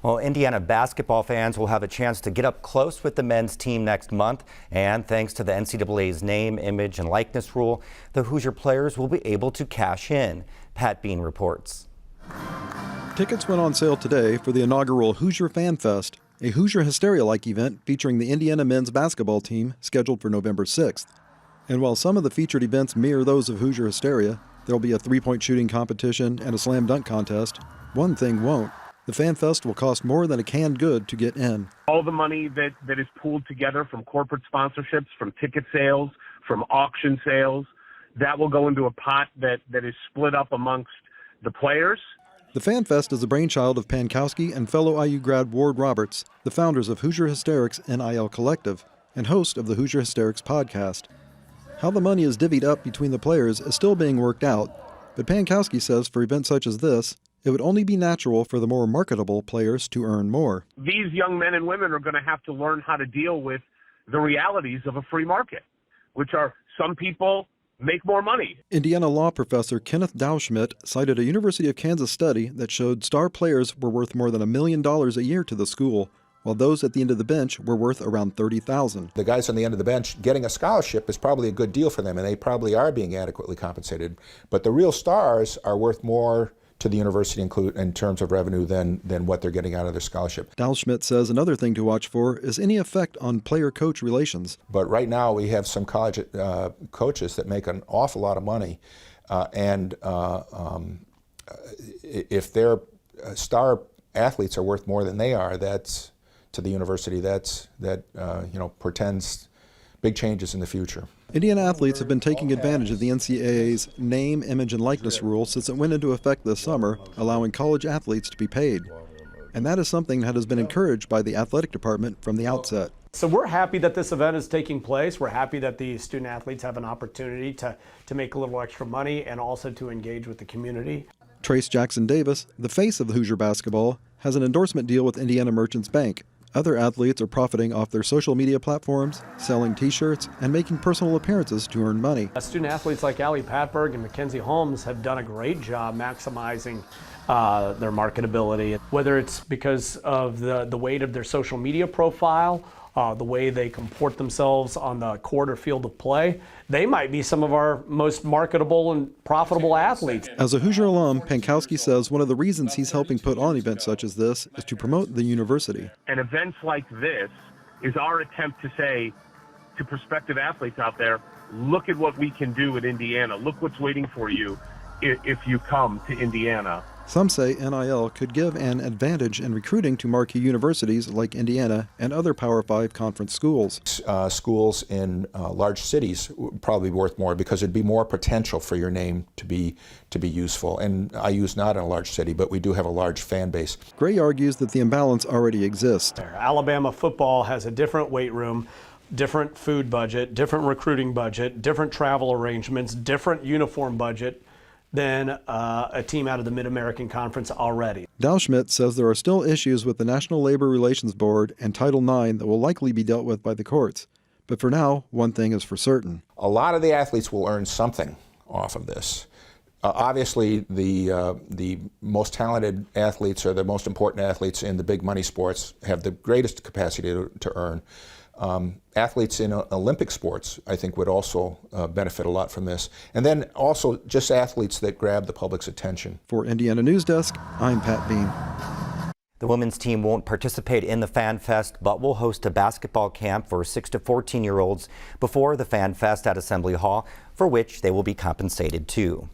Well, Indiana basketball fans will have a chance to get up close with the men's team next month. And thanks to the NCAA's name, image, and likeness rule, the Hoosier players will be able to cash in. Pat Bean reports. Tickets went on sale today for the inaugural Hoosier Fan Fest, a Hoosier Hysteria-like event featuring the Indiana men's basketball team scheduled for November 6th. And while some of the featured events mirror those of Hoosier Hysteria, there'll be a three-point shooting competition and a slam dunk contest. One thing won't. The Fan Fest will cost more than a canned good to get in. All the money that is pooled together from corporate sponsorships, from ticket sales, from auction sales, that will go into a pot that is split up amongst the players. The Fan Fest is the brainchild of Pankowski and fellow IU grad Ward Roberts, the founders of Hoosier Hysterics NIL Collective and host of the Hoosier Hysterics podcast. How the money is divvied up between the players is still being worked out, but Pankowski says for events such as this, it would only be natural for the more marketable players to earn more. These young men and women are going to have to learn how to deal with the realities of a free market, which are some people make more money. Indiana law professor Kenneth Dowschmidt cited a University of Kansas study that showed star players were worth more than $1 million a year to the school, while those at the end of the bench were worth around $30,000. The guys on the end of the bench getting a scholarship is probably a good deal for them, and they probably are being adequately compensated. But the real stars are worth more to the university in terms of revenue than what they're getting out of their scholarship. Dowschmidt says another thing to watch for is any effect on player-coach relations. But right now we have some college coaches that make an awful lot of money, and if their star athletes are worth more than they are, that's to the university, that portends big changes in the future. Indiana athletes have been taking advantage of the NCAA's name, image, and likeness rule since it went into effect this summer, allowing college athletes to be paid. And that is something that has been encouraged by the athletic department from the outset. So we're happy that this event is taking place. We're happy that the student athletes have an opportunity to make a little extra money and also to engage with the community. Trace Jackson Davis, the face of the Hoosier basketball, has an endorsement deal with Indiana Merchants Bank. Other athletes are profiting off their social media platforms, selling T-shirts, and making personal appearances to earn money. Student athletes like Allie Patberg and Mackenzie Holmes have done a great job maximizing their marketability, whether it's because of the weight of their social media profile, the way they comport themselves on the court or field of play. They might be some of our most marketable and profitable athletes. As a Hoosier alum, Pankowski says one of the reasons he's helping put on events such as this is to promote the university. And events like this is our attempt to say to prospective athletes out there, look at what we can do at Indiana. Look what's waiting for you if you come to Indiana. Some say NIL could give an advantage in recruiting to marquee universities like Indiana and other Power 5 conference schools. Schools in large cities would probably be worth more because there'd be more potential for your name to be useful. And IU's not in a large city, but we do have a large fan base. Gray argues that the imbalance already exists. Alabama football has a different weight room, different food budget, different recruiting budget, different travel arrangements, different uniform budget than a team out of the Mid-American Conference already. Dowschmidt says there are still issues with the National Labor Relations Board and Title IX that will likely be dealt with by the courts. But for now, one thing is for certain. A lot of the athletes will earn something off of this. Obviously, the most talented athletes or the most important athletes in the big money sports have the greatest capacity to earn. Athletes in Olympic sports, I think, would also benefit a lot from this. And then also just athletes that grab the public's attention. For Indiana News Desk, I'm Pat Bean. The women's team won't participate in the Fan Fest, but will host a basketball camp for 6 to 14-year-olds before the Fan Fest at Assembly Hall, for which they will be compensated too.